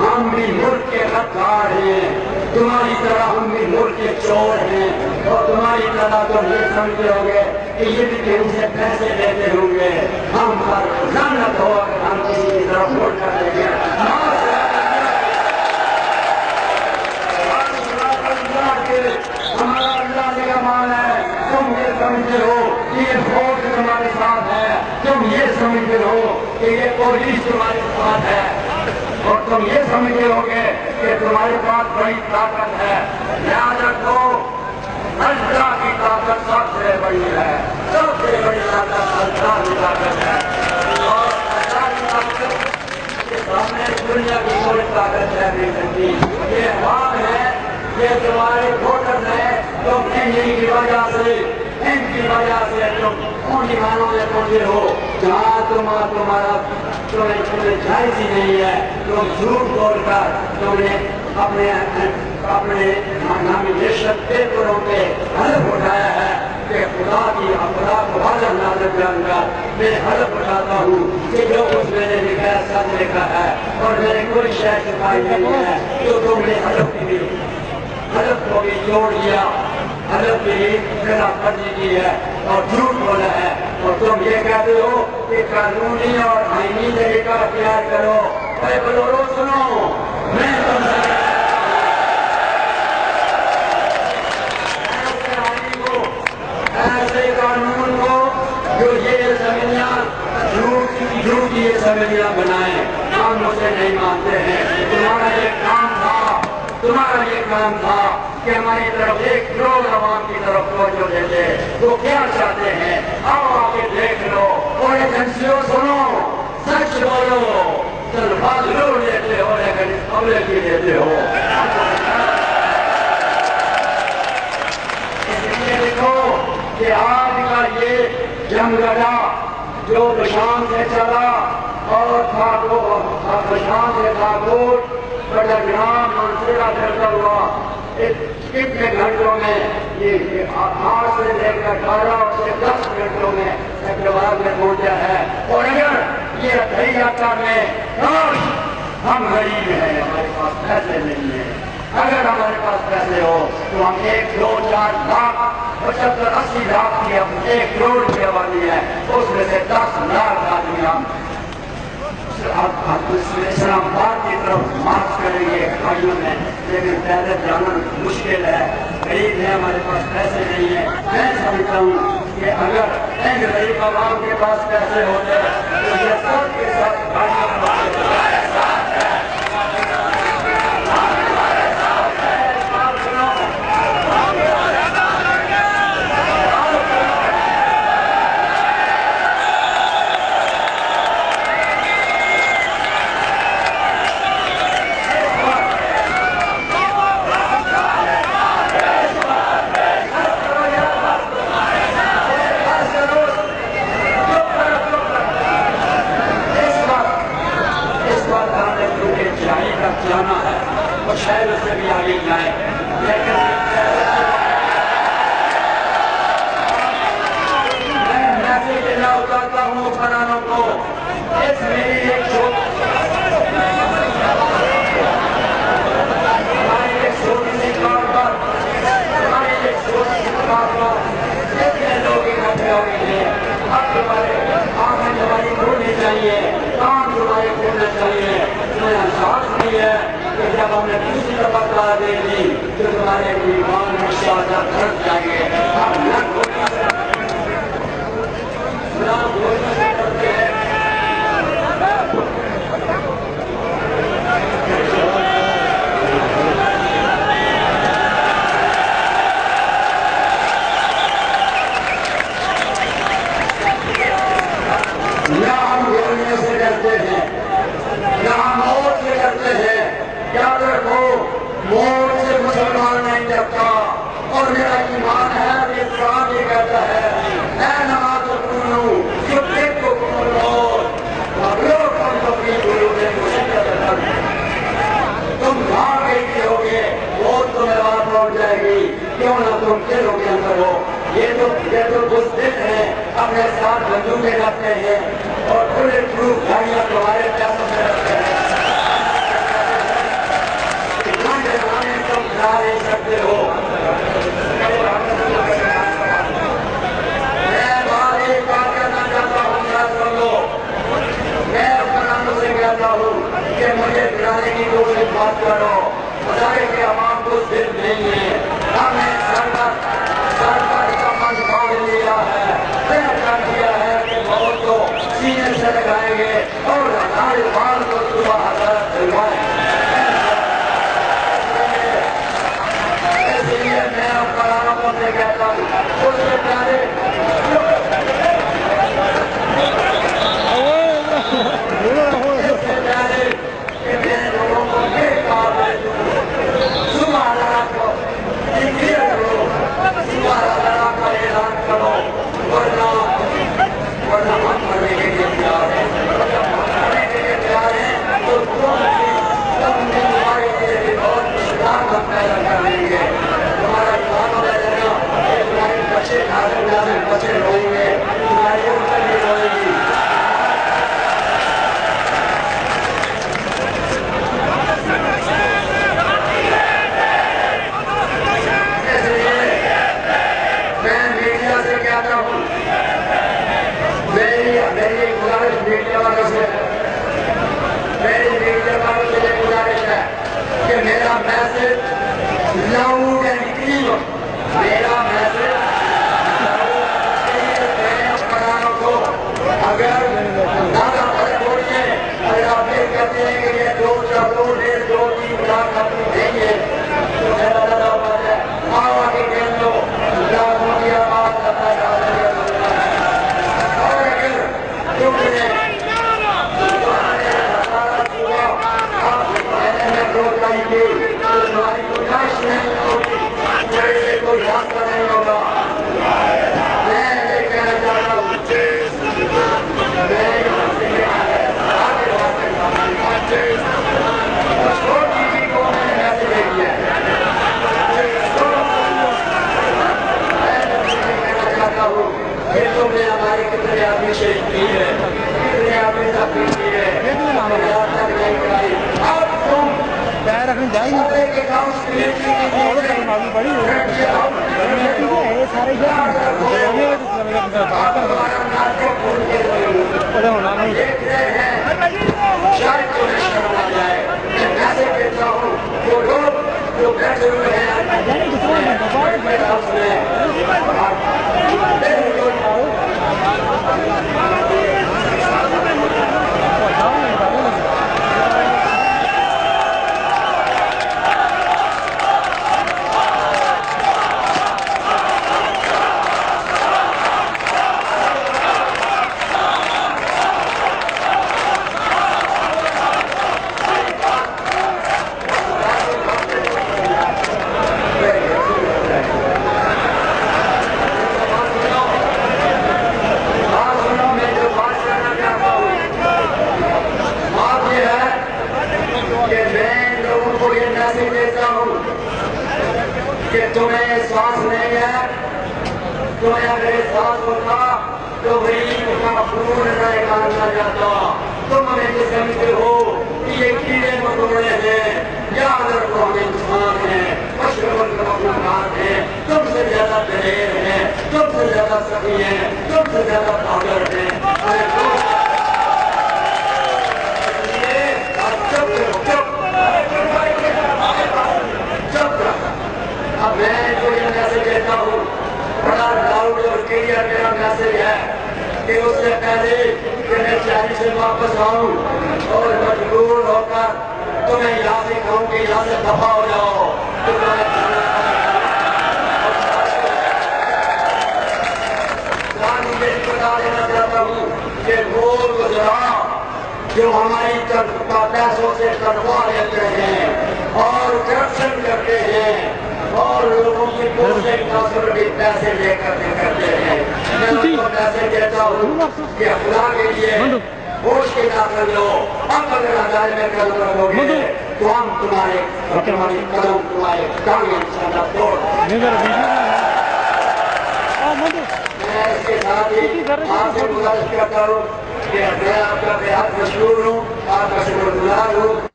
ہم بھی ملک کے غدار ہیں، تمہاری طرح ہم بھی ملک کے چور ہیں، اور تمہاری طرح تم یہ سمجھتے ہو گے کہ یہ بھی کہ ہم سے پیسے لیتے ہوں گے، ہم پر لعنت ہو اگر ہم کسی کی طرف ووٹ کر دیں گے۔ ہمارا اللہ کا مان ہے، تم یہ سمجھتے ہو کہ یہ فوج تمہارے ساتھ ہے، تم یہ سمجھتے ہو کہ یہ پولیس تمہارے ساتھ ہے، اور تم یہ سمجھتے ہو گے کہ تمہارے پاس بڑی طاقت ہے۔ یاد رکھو اللہ کی طاقت سب سے بڑی ہے، سب سے بڑی طاقت اللہ کی طاقت ہے، اور اللہ کی طاقت کے سامنے دنیا کی کوئی طاقت ہے نہیں سکتی۔ یہ حال ہے، یہ تمہارے ووٹر ہیں، تم انہیں کی وجہ سے، ان کی وجہ سے تم ان ٹھکانوں میں پہنچے ہو جہاں تمہارا تمہیں جائز ہی نہیں ہے۔ تم جھوٹ بول کر تم نے اپنے نامزد پیپروں پہ حلف اٹھایا ہے کہ خدا کو واضح نازل جان کر میں حلف اٹھاتا ہوں کہ جو کچھ میں نے لکھا ہے سب لکھا ہے، اور میں نے کوئی شے چھپائی نہیں ہے۔ جو تم نے حلف کو بھی توڑ دیا، حلف کی خلاف ورزی کی ہے اور جھوٹ بولا ہے، اور تم یہ کہتے ہو کہ قانونی اور آئینی طریقہ اختیار کرو۔ اے بلورو سنو، میں تم سے ایسے قانون کو جو یہ اسمبلیاں جھوٹی اسمبلیاں بنائیں، ہم اسے نہیں مانتے ہیں۔ تمہارا یہ کام تھا کہ ہماری طرف ایک کروڑ عوام کی طرف توجہ دیتے، وہ کیا چاہتے ہیں آؤ آ کے دیکھ لو، اور ایجنسیوں سنو، سچ بولو، تنخواہ ضرور لیتے ہو لیکن پبلک ہی دیتے ہو۔ اس لیے دیکھو کہ آج کا یہ جنگلا جو بشام سے چلا اور بشام سے تھاکوٹ بڑگرام منصورہ کرتا ہوا، کتنے گھنٹوں میں یہ 8 سے لے کر 12 سے 10 گھنٹوں میں حیدرآباد میں پہنچا ہے۔ اور اگر یہ تحیہ میں ہم غریب ہیں، ہمارے پاس پیسے نہیں ہیں، اگر ہمارے پاس پیسے ہو تو ہم 1 2 4 لاکھ 75 80 لاکھ کی ہم 1 کروڑ کی آبادی ہے، اس میں سے 10 لاکھ آدمی ہم اسلام آباد کی طرف مارچ کریں گے بھائیوں میں، لیکن پیدل جانا مشکل ہے، غریب ہے، ہمارے پاس پیسے نہیں ہیں۔ میں سمجھتا ہوں کہ اگر ان غریب عوام کے پاس پیسے ہوتے تو یہ سب کے ساتھ گاڑیاں جانا ہے اور شاید اس سے بھی آگے جائیں، لیکن میں میسیج دینا چاہتا ہوں حکمرانوں کو، اس میری ایک چھوٹی سی کار پر اتنے لوگ اکٹھے ہو گئے ہیں، اب تمہارے آنکھیں تمہاری کھولنی چاہیے، کان تمہارے کھولنا چاہیے۔ تمہیں احساس نہیں ہے کہ جب ہم نے دوسری دفعہ قرار دے دی تو تمہارے ایمان انشاءاللہ بڑھ جائیں گے۔ ہم نہ کرتے ہیں۔ نہ ہم بولنے سے ڈرتے ہیں، نہ ہم موت سے ڈرتے ہیں۔ یاد رکھو موت سے مسلمان نہیں ڈرتا، اور میرا ایمان ہے کہ قرآن یہ کہتا ہے اے نماز سنو یدرککم الموت وغیر تم کہاں گئی ہوگے، موت تمہیں وہاں پہنچ جائے گی، کیوں نہ تم دلوں کے اندر ہو۔ یہ تو بزدل ہیں، اپنے ساتھ بندوقیں رکھتے ہیں اور پورے پروف گاڑیاں تمہارے پیسوں سے رکھتے ہیں۔ کہ مجھے گرانے کی کوشش مت کرو. خدائے کے عوام کو صرف نہیں ہے, ہم نے سرکت کا من باندھ لیا ہے, طے کر دیا ہے کہ موت کو سینے سے لگائیں گے اور ہمارے بال کو صبح حضرت دلوائیں گے. اس لیے میں اب قرآنوں سے کہتا ہوں, اس سے پہلے کہ میں لوگوں کو یہ کہا دوں, صبح حضرت کو ذکر کرو, صبح حضرت کا اعلان کرو, ورنہ ہم مرنے کے لیے تیار ہیں. جب ہم مرنے کے لیے تیار ہیں تو تم تمہارے لیے بھی بہت طاقت پیدا کر لیں گے. تمہارا ایمان ہو جائے گا, تمہارے بچے بچے روئیں گے, تمہاری عمر بھی روئے گی. اس لیے میں میڈیا سے کہتا ہوں, میری گزارش میڈیا والوں سے, میری میڈیا والوں سے یہ گزارش ہے کہ میرا میسج لاؤڈ اینڈ کلیئر, میرا میسج قرآنوں کو اگر زیادہ فرق ہوئیے, اگر آپ یہ کہتے ہیں کہ یہ 2 3 لاکھ اپنی دیں گے تو میرا زیادہ بات ہے, آؤ آگے کہہ دو لاکھوں کی آواز لگا جا رہی ہے. اور اگر تم نے تمہاری گنجائش نہیں ہوگی, میرے کوئی راستہ نہیں ہوگا. میں یہ کہنا چاہتا ہوں, چھوٹی جی کو میں نے میسج دے دیا ہے. میں کہنا چاہتا ہوں کہ تم نے ہماری کتنے آدمی شہید کی ہے, کتنے آدمی زخمی کی ہے, اب تم رکھنے جائیں گے سارے کہ تمہیں احساس نہیں ہے, تمہیں اگر احساس ہوتا تو غریب کا خون نہ نکالنا چاہتا. تم ہمیں یہ سمجھتے ہو کہ یہ کیڑے مکوڑے ہیں, یاد رکھو ہم انسان ہیں, مشرق کے مخلوقات ہیں, تم سے زیادہ دلیر ہیں, تم سے زیادہ سخی ہیں, تم سے زیادہ طاقت ہیں. اب میں جو یہ میسج دیتا ہوں بڑا لاؤڈ اور کلیئر میرا میسج ہے کہ اس سے پہلے کہ میں چاری سے واپس آؤں اور مجبور ہو کر تمہیں یہاں سے کہوں کہ یہاں سے دفع ہو جاؤ, یہ بتا دینا چاہتا ہوں کہ وہ گزرا جو ہماری پیسوں سے تنخواہ لیتے ہیں اور کرپشن کرتے ہیں اور لوگوں کی پیسے لے کر کرتے ہیں, میں ان کو پیسے دیتا ہوں کہ خدا کے لیے ہوش کے داخل لو. اب اگر عدالت میں قدم رکھو گے تو ہم تمہارے قدم تمہارے ٹانگیں انشاءاللہ توڑ. میں اس کے ساتھ ہی آپ سے گزارش کرتا ہوں کہ میں آپ کا بے حد مشہور ہوں, آپ کا شکر گزار ہوں.